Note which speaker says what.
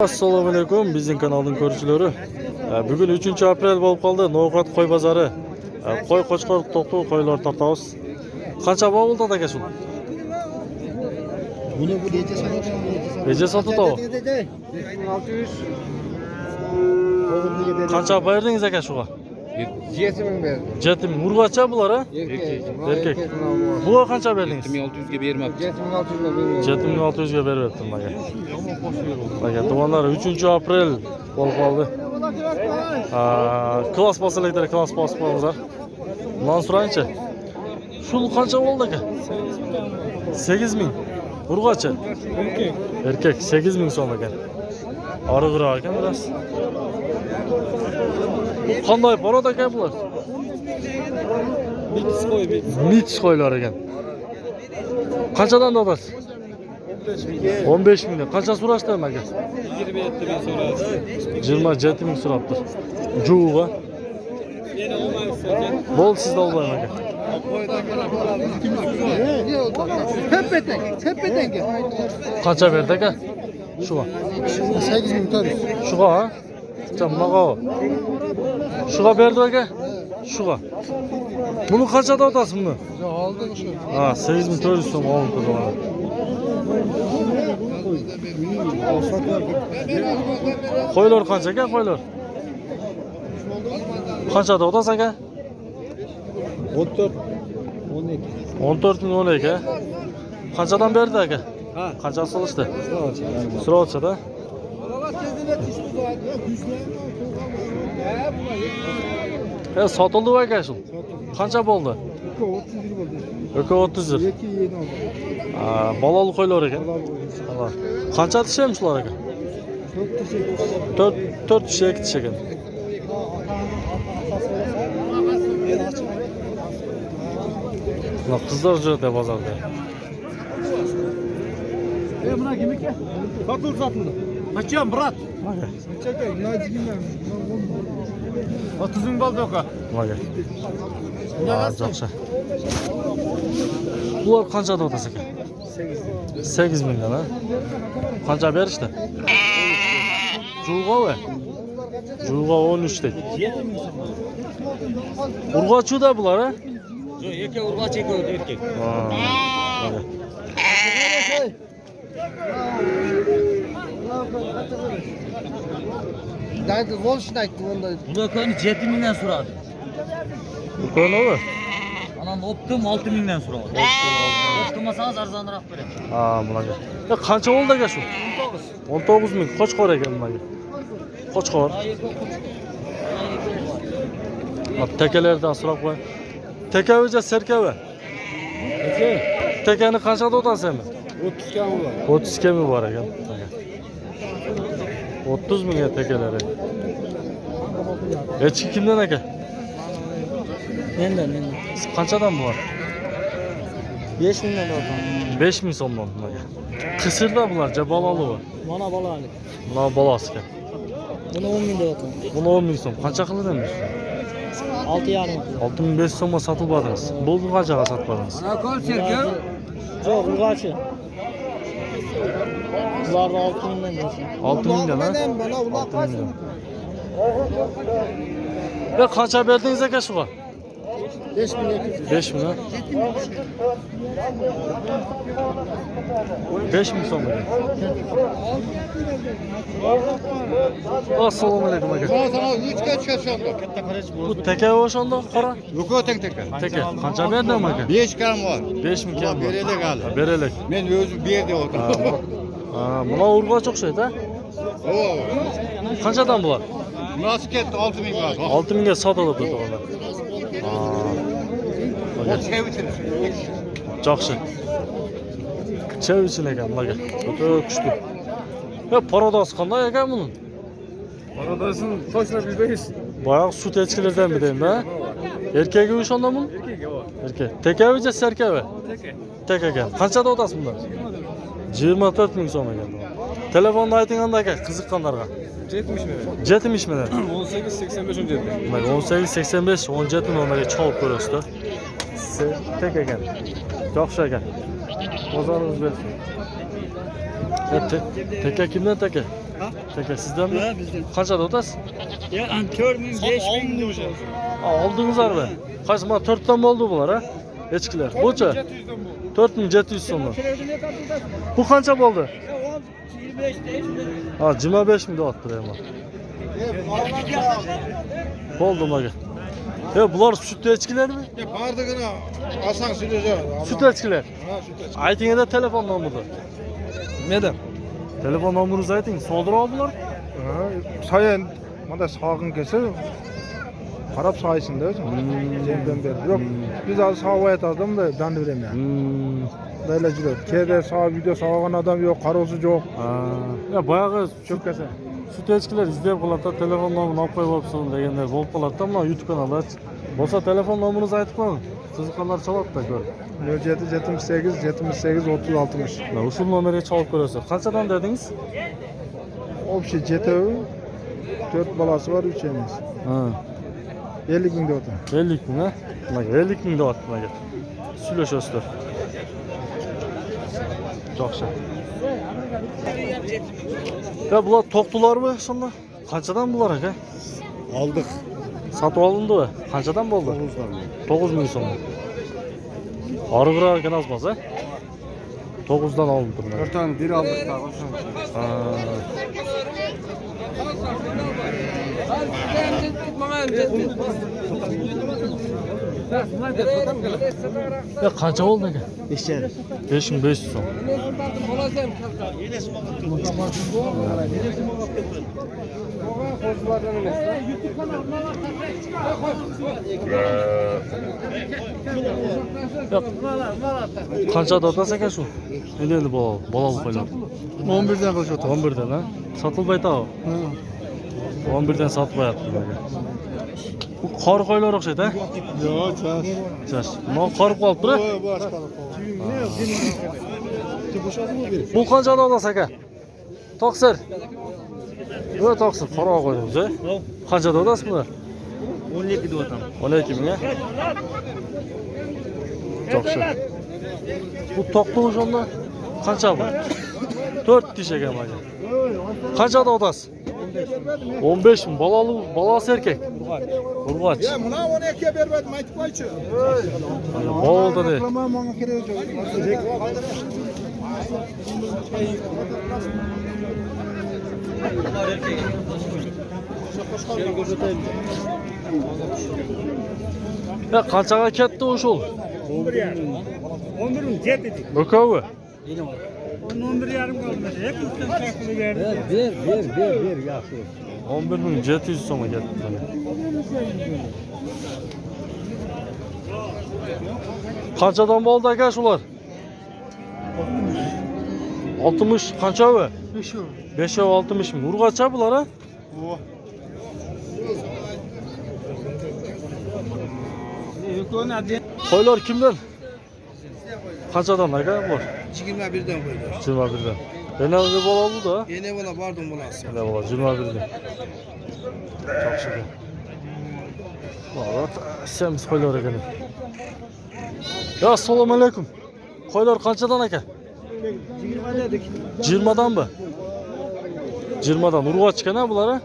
Speaker 1: Assalomu alaykum, bizning kanalning ko'ruvchilari. Bugun 3-aprel bo'lib qoldi. No'g'at qo'y bozori. Qo'y qo'chqor to'qi qo'ylar tortamiz. Qancha bo'ldi aka shu?
Speaker 2: Buni bu necha so'mga?
Speaker 1: Necha sotdi?
Speaker 2: 600.
Speaker 1: Qancha berdingiz aka shuga?
Speaker 2: 7000 berdim.
Speaker 1: 7000. Urg'acha bular-a? Erkek. Buga qancha berdingiz?
Speaker 3: 7600 ga bermabdi.
Speaker 2: 7600 ga berdim.
Speaker 1: 7600 ga beryaptim aka. Aka, to'g'onlar 3-aprel bo'lib qoldi. Klass bosilaklar, klass bosibmizlar. Bundan so'raychi. Shul qancha bo'ldi aka? 8000. Urg'acha. Erkek 8000 so'm ekan. Orig'iroq ekan biroz. Qanday parod aka bular? Mix qo'ylar ekan. Qanchadan dodasiz? 15 ming. Qancha so'rashdi aka?
Speaker 3: 27 ming so'radi.
Speaker 1: 27 ming so'rabdi. Juva. Bol sizda olmayman aka.
Speaker 2: Tepeden gel.
Speaker 1: Qancha berdi aka? Shuga.
Speaker 2: 8000 tutarız.
Speaker 1: Shuga ha? Bunaqa. Shuga berdi aka? Shuga. Buni qanchada otasiz buni?
Speaker 2: Aldım şu.
Speaker 1: Ha, 8400 so'm oldi to'g'ri. Qo'ylar qancha aka, qo'ylar? Qanchada otasiz aka?
Speaker 2: 14. 12.
Speaker 1: 14 ming 12. Qanchadan berdi aka?
Speaker 2: Ha.
Speaker 1: Qancha solishdi? Srochada. Sotildi aka shu. Qancha bo'ldi? 30 lira.
Speaker 2: 2 yeni oldu.
Speaker 1: Bolali qo'ylar ekan. Qancha tishim shular aka? 4 tish 2 tish ekan. Qizlar joyda bozorda.
Speaker 2: Buna kimike? Satıldı. Kaçıyorum Murat. Çekey, nazikimden. 30 bin baldı oka.
Speaker 1: Vay. Yaxshi. Bular qanchada otasiz aka? 8 mingdan ha? Qancha berishdi? Juva. Juva 13 dek. Urg'achuda bular ha?
Speaker 3: Yo'q, erkak urg'och erkak.
Speaker 2: Daydı volşun aytdı onda.
Speaker 3: Bunakani 7000 dan so'radi.
Speaker 1: Bu ko'nomi?
Speaker 3: Anan optim 6000 dan so'radi. Optimasangiz arzonroq beraman.
Speaker 1: Ha, bunaqa. Qancha bo'ldi aka shu? 19 ming. Qo'chqor ekan bunaqa. Qo'chqor. Tekalardan so'rab qo'y. Tekavicha serkava. Tekani qanchada o'tasizmi?
Speaker 2: 30 kan var.
Speaker 1: 30 kemi bor ekan. 30 mingga tekalari. Echki kimdan aka?
Speaker 3: Mendan.
Speaker 1: Qanchadan bor?
Speaker 3: 5 mingdan oldim.
Speaker 1: 5 ming so'mdan bunaqa. Qisirda bular, jabolali bor.
Speaker 3: Mana bolalik.
Speaker 1: Mana bolasi ekan.
Speaker 3: Buni 10 ming deb oldim.
Speaker 1: Buni 10 ming so'm. Qancha qiladi endi?
Speaker 3: 6,5.
Speaker 1: 6500 so'mga sotib bordingiz. Bu qanchaga sotib bordingiz?
Speaker 2: Ana kol serkan.
Speaker 3: Yo'q, urg'ochi. Bularni 6 mingdan deysan.
Speaker 1: 6 mingdan ha?
Speaker 2: Bana ulaq
Speaker 1: 6 mingdan. Ya qancha berdingiz aka shuga?
Speaker 2: 5200.
Speaker 1: 5 ming ha? 5 ming so'm ekan. Assalomu alaykum aka.
Speaker 2: Sana 3 kaç yaşında?
Speaker 1: Bu teka o'shanda qora?
Speaker 2: Yok o tek.
Speaker 1: Teka. Qancha berdim aka?
Speaker 2: 5 kan var.
Speaker 1: 5 ming kam.
Speaker 2: Berelek aldı.
Speaker 1: Berelek.
Speaker 2: Men özüm bir yerde oturdum.
Speaker 1: Buna urg'och o'xshaydi ha?
Speaker 2: Oo.
Speaker 1: Qanchadan bular?
Speaker 2: Nasıl ketdi 6000 var.
Speaker 1: 6 mingga sotilibdi to'g'ri. Yaxshi. Chev uchun ekan bularga. O'ta kuchli. Ya parodosi qanday ekan buni?
Speaker 4: Parodasını точно bilmeyiz.
Speaker 1: Boyaq sut echkilardan bidaymi ha? Erkagi o'shanda buni? Erkak. Tekavicha serkava? Tek ekan. Qanchada otasiz bundan? 24 ming so'm ekan. Telefonni ayting anda aka, qiziqqanlarga.
Speaker 4: 70 mi?
Speaker 1: 70 mi?
Speaker 4: 18 85 17.
Speaker 1: 18 85 17 nomerga chalib ko'rasizlar. Tek ekan. Yaxshi ekan. Bozoringiz bersin. Teka kimdan teka? Teke sizden mi?
Speaker 3: Ha, bizden.
Speaker 1: Qanchada o'tasiz?
Speaker 3: Ya, 4000, 5000 deb o'sha.
Speaker 1: Oldingizlar mı? Qaysi mana 4 dan bo'ldi bular ha? Echkilar. Bo'cha. 4700 so'm. Bu qancha bo'ldi?
Speaker 3: 25
Speaker 1: Ha, 25 ming deyapti ham. Bo'ldi maga. Bular süt echkilarmi?
Speaker 2: Bardigina Hasan Süleyce.
Speaker 1: Süt echkilar.
Speaker 2: Ha, süt.
Speaker 1: Aytingda telefon nomeri.
Speaker 4: Neden?
Speaker 1: Telefon nomeringizni ayting. Sodir oldilar.
Speaker 5: Sayan mana sağın kese qarab sayısında özüm. Cemden beri. Yok biz az savayet adam da ben de verem yani. Böyle jürür. Kede sağ video sağan adam yok, karosu yok.
Speaker 1: Ya bayağı
Speaker 5: Çok kese.
Speaker 1: süt echkilar izlep qoladi, telefon nomerini olib qo'yib olibsan deganlar bo'lib qoladi-da, mana YouTube kanalida. Bo'lsa telefon nomeringizni aytib qo'ying. Qiziqqanlar chaladi-da ko'r.
Speaker 5: 07 78 78 30 60.
Speaker 1: Ushul nomerga chalib ko'rasiz. Qanchadan dedingiz?
Speaker 5: Общий jetevi 4 balası var 3 emas.
Speaker 1: Ha.
Speaker 5: 50 ming deyapti.
Speaker 1: 50 ming ha? Maga 50 ming deyapti maga. Suylashasizlar. Yaxshi. Ya bular to'qdilarmi sonda? Qanchadan bular aka?
Speaker 2: Aldık.
Speaker 1: Sotib olindimi? Qanchadan bo'ldi? 9 ming so'm. Arıqroq ekan azmaz ha? 9'dan alındı bunlar.
Speaker 2: 4 tane bir aldık daha.
Speaker 1: Ya qancha bo'ldi aka?
Speaker 5: 5'er.
Speaker 1: 5500 so'm. Ya qancha dotasi aka shu? Endi bolali qo'ylar.
Speaker 5: 11'den kaç otar?
Speaker 1: 11'dan ha? Sotilmaydi o. 11'dan sotib qo'yapti bularga. Bu qor qo'ylar o'xshaydi ha?
Speaker 5: Yok, çar.
Speaker 1: Chash. Mana qorib qolibdi.
Speaker 5: Bu aşkalı.
Speaker 1: Bu qancha dotasi aka? Toqsir. Yo toqsir, qora qo'ydingiz ha? Qancha dotasi bular?
Speaker 3: 12 deb o'tam.
Speaker 1: 12 ming ha? Yaxshi. Bu toqdi o'shanda qancha bu? 4 tish ekan mana. Qanchada otasi? 15 ming. Balasi erkak. Urg'och.
Speaker 5: Ya buna 12'ye vermedim aytıp koyçu.
Speaker 1: Bo'ldi de.
Speaker 5: Tamam bana kerak yok.
Speaker 1: Ya qanchaga ketdi o'shul?
Speaker 5: 11 mi? Jet dedik.
Speaker 1: O'kovi.
Speaker 5: 11 yarım kaldı. Hep üstten farklı verdi.
Speaker 3: Ver, yaxshi.
Speaker 1: 11700 so'mga ketdi. Qanchadan bo'ldi aka shular? 60 qanchavi? 5 60 ming. Urg'ocha bular ha? Qo'ylar kimdan? Qanchadan aka bular?
Speaker 6: 21'den koydular.
Speaker 1: 21dan. Yana bir bo'ladi da.
Speaker 6: Yine bola pardon bolası.
Speaker 1: Yana bo'ladi 21dan. Yaxshi. Valla semiz qo'ylar ekan. Ya assalomu alaykum. Qo'ylar qanchadan aka?
Speaker 5: 20 dedik.
Speaker 1: 20 mı? 20'dan urg'och ekan ha bular ha?